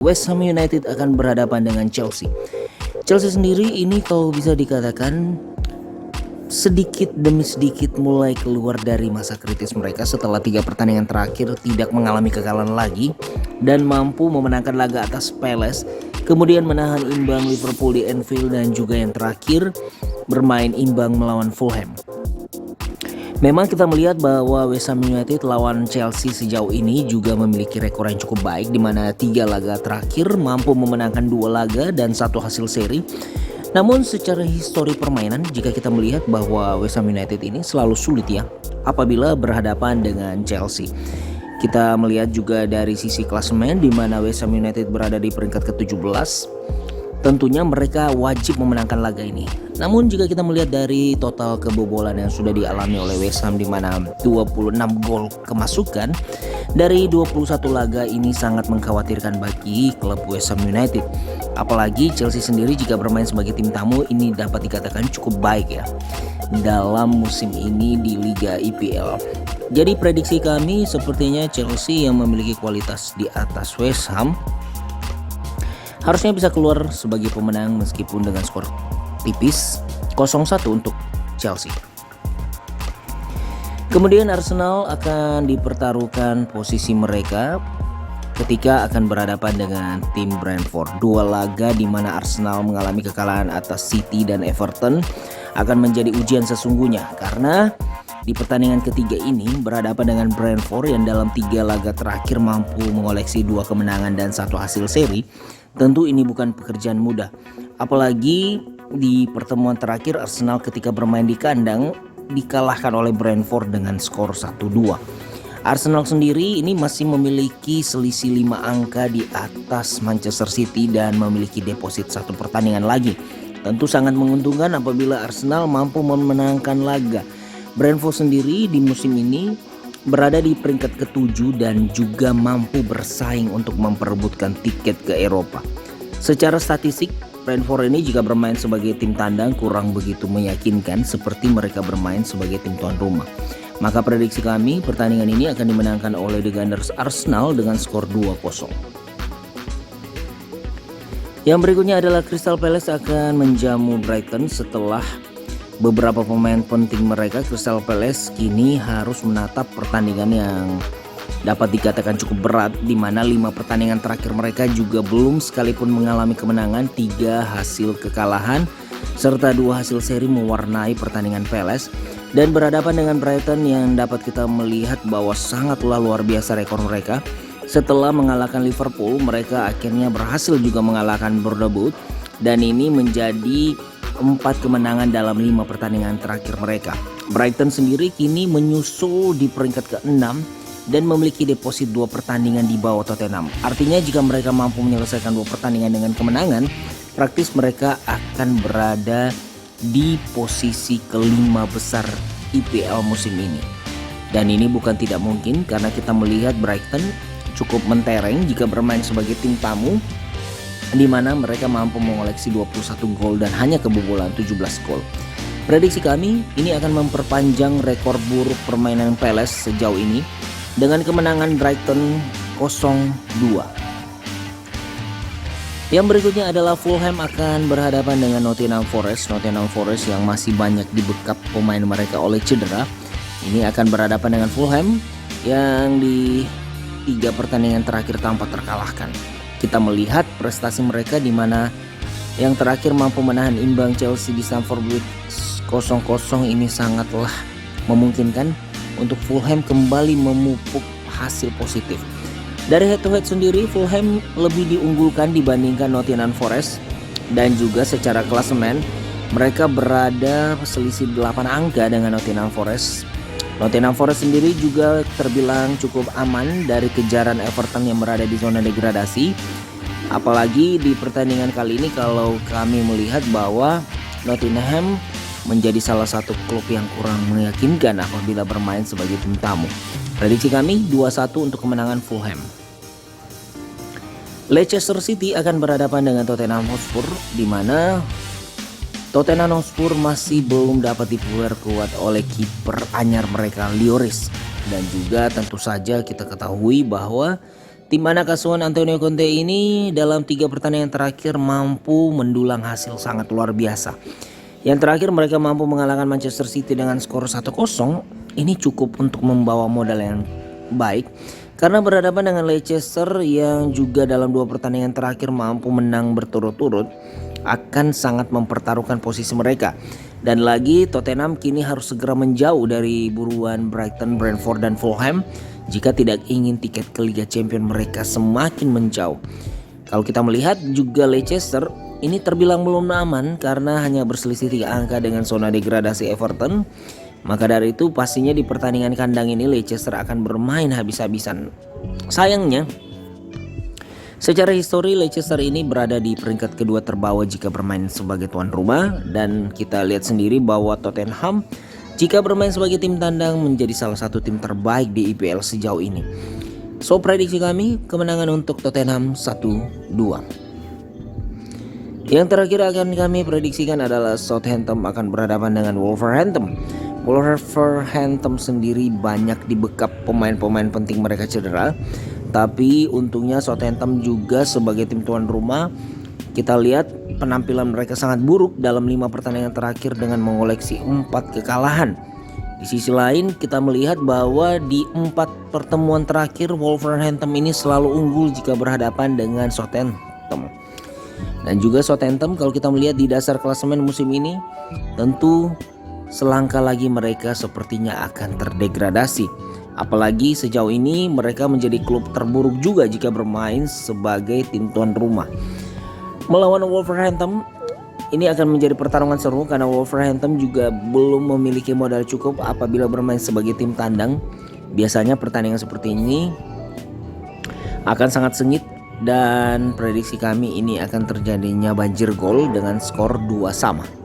West Ham United akan berhadapan dengan Chelsea. Chelsea sendiri ini kalau bisa dikatakan sedikit demi sedikit mulai keluar dari masa kritis mereka setelah 3 pertandingan terakhir tidak mengalami kekalahan lagi dan mampu memenangkan laga atas Palace, kemudian menahan imbang Liverpool di Anfield, dan juga yang terakhir bermain imbang melawan Fulham. Memang kita melihat bahwa West Ham United lawan Chelsea sejauh ini juga memiliki rekor yang cukup baik, di mana 3 laga terakhir mampu memenangkan 2 laga dan 1 hasil seri. Namun secara histori permainan, jika kita melihat bahwa West Ham United ini selalu sulit ya apabila berhadapan dengan Chelsea. Kita melihat juga dari sisi klasemen, di mana West Ham United berada di peringkat ke-17. Tentunya mereka wajib memenangkan laga ini. Namun jika kita melihat dari total kebobolan yang sudah dialami oleh West Ham, di mana 26 gol kemasukan dari 21 laga, ini sangat mengkhawatirkan bagi klub West Ham United. Apalagi Chelsea sendiri jika bermain sebagai tim tamu ini dapat dikatakan cukup baik ya dalam musim ini di Liga IPL. Jadi prediksi kami sepertinya Chelsea yang memiliki kualitas di atas West Ham harusnya bisa keluar sebagai pemenang meskipun dengan skor tipis 0-1 untuk Chelsea. Kemudian Arsenal akan dipertaruhkan posisi mereka ketika akan berhadapan dengan tim Brentford. 2 laga di mana Arsenal mengalami kekalahan atas City dan Everton akan menjadi ujian sesungguhnya, karena di pertandingan ketiga ini berhadapan dengan Brentford yang dalam 3 laga terakhir mampu mengoleksi 2 kemenangan dan 1 hasil seri. Tentu ini bukan pekerjaan mudah, apalagi di pertemuan terakhir Arsenal ketika bermain di kandang dikalahkan oleh Brentford dengan skor 1-2. Arsenal sendiri ini masih memiliki selisih 5 angka di atas Manchester City dan memiliki deposit 1 pertandingan lagi. Tentu sangat menguntungkan apabila Arsenal mampu memenangkan laga. Brentford sendiri di musim ini berada di peringkat ke-7 dan juga mampu bersaing untuk memperebutkan tiket ke Eropa. Secara statistik, Brentford ini jika bermain sebagai tim tandang kurang begitu meyakinkan seperti mereka bermain sebagai tim tuan rumah. Maka prediksi kami pertandingan ini akan dimenangkan oleh The Gunners Arsenal dengan skor 2-0. Yang berikutnya adalah Crystal Palace akan menjamu Brighton. Setelah beberapa pemain penting mereka, Crystal Palace kini harus menatap pertandingan yang dapat dikatakan cukup berat, di mana 5 pertandingan terakhir mereka juga belum sekalipun mengalami kemenangan. 3 hasil kekalahan serta 2 hasil seri mewarnai pertandingan Palace, dan berhadapan dengan Brighton yang dapat kita melihat bahwa sangatlah luar biasa rekor mereka. Setelah mengalahkan Liverpool, mereka akhirnya berhasil juga mengalahkan Bournemouth, dan ini menjadi 4 kemenangan dalam 5 pertandingan terakhir mereka. Brighton sendiri kini menyusul di peringkat ke-6 dan memiliki deposit 2 pertandingan di bawah Tottenham. Artinya jika mereka mampu menyelesaikan 2 pertandingan dengan kemenangan, praktis mereka akan berada di posisi ke-5 besar IPL musim ini. Dan ini bukan tidak mungkin karena kita melihat Brighton cukup mentereng jika bermain sebagai tim tamu, di mana mereka mampu mengoleksi 21 gol dan hanya kebobolan 17 gol. Prediksi kami ini akan memperpanjang rekor buruk permainan Palace sejauh ini dengan kemenangan Brighton 0-2. Yang berikutnya adalah Fulham akan berhadapan dengan Nottingham Forest. Nottingham Forest yang masih banyak dibekap pemain mereka oleh cedera, ini akan berhadapan dengan Fulham yang di 3 pertandingan terakhir tanpa terkalahkan. Kita melihat prestasi mereka di mana yang terakhir mampu menahan imbang Chelsea di Stamford Bridge 0-0. Ini sangatlah memungkinkan untuk Fulham kembali memupuk hasil positif. Dari head to head sendiri, Fulham lebih diunggulkan dibandingkan Nottingham Forest, dan juga secara klasemen mereka berada selisih 8 angka dengan Nottingham Forest. Nottingham Forest sendiri juga terbilang cukup aman dari kejaran Everton yang berada di zona degradasi. Apalagi di pertandingan kali ini kalau kami melihat bahwa Nottingham menjadi salah satu klub yang kurang meyakinkan apabila bermain sebagai tim tamu. Prediksi kami 2-1 untuk kemenangan Fulham. Leicester City akan berhadapan dengan Tottenham Hotspur, di mana Tottenham Hotspur masih belum dapat diperkuat oleh kiper anyar mereka Lloris, dan juga tentu saja kita ketahui bahwa Tim anak asuhan Antonio Conte ini dalam 3 pertandingan terakhir mampu mendulang hasil sangat luar biasa. Yang terakhir mereka mampu mengalahkan Manchester City dengan skor 1-0. Ini cukup untuk membawa modal yang baik karena berhadapan dengan Leicester yang juga dalam 2 pertandingan terakhir mampu menang berturut-turut akan sangat mempertaruhkan posisi mereka. Dan lagi Tottenham kini harus segera menjauh dari buruan Brighton, Brentford dan Fulham jika tidak ingin tiket ke Liga Champions mereka semakin menjauh. Kalau kita melihat juga Leicester ini terbilang belum aman karena hanya berselisih 3 angka dengan zona degradasi Everton. Maka dari itu pastinya di pertandingan kandang ini Leicester akan bermain habis-habisan. Sayangnya secara histori Leicester ini berada di peringkat kedua terbawah jika bermain sebagai tuan rumah. Dan kita lihat sendiri bahwa Tottenham jika bermain sebagai tim tandang menjadi salah satu tim terbaik di IPL sejauh ini. So prediksi kami kemenangan untuk Tottenham 1-2. Yang terakhir akan kami prediksikan adalah Southampton akan berhadapan dengan Wolverhampton. Wolverhampton sendiri banyak dibekap pemain-pemain penting mereka cedera. Tapi untungnya Southampton juga sebagai tim tuan rumah, kita lihat penampilan mereka sangat buruk dalam 5 pertandingan terakhir dengan mengoleksi 4 kekalahan. Di sisi lain kita melihat bahwa di 4 pertemuan terakhir Wolverhampton ini selalu unggul jika berhadapan dengan Southampton. Dan juga Southampton kalau kita melihat di dasar klasemen musim ini, tentu selangkah lagi mereka sepertinya akan terdegradasi. Apalagi sejauh ini mereka menjadi klub terburuk juga jika bermain sebagai tim tuan rumah. Melawan Wolverhampton ini akan menjadi pertarungan seru karena Wolverhampton juga belum memiliki modal cukup apabila bermain sebagai tim tandang. Biasanya pertandingan seperti ini akan sangat sengit dan prediksi kami ini akan terjadinya banjir gol dengan skor 2-2.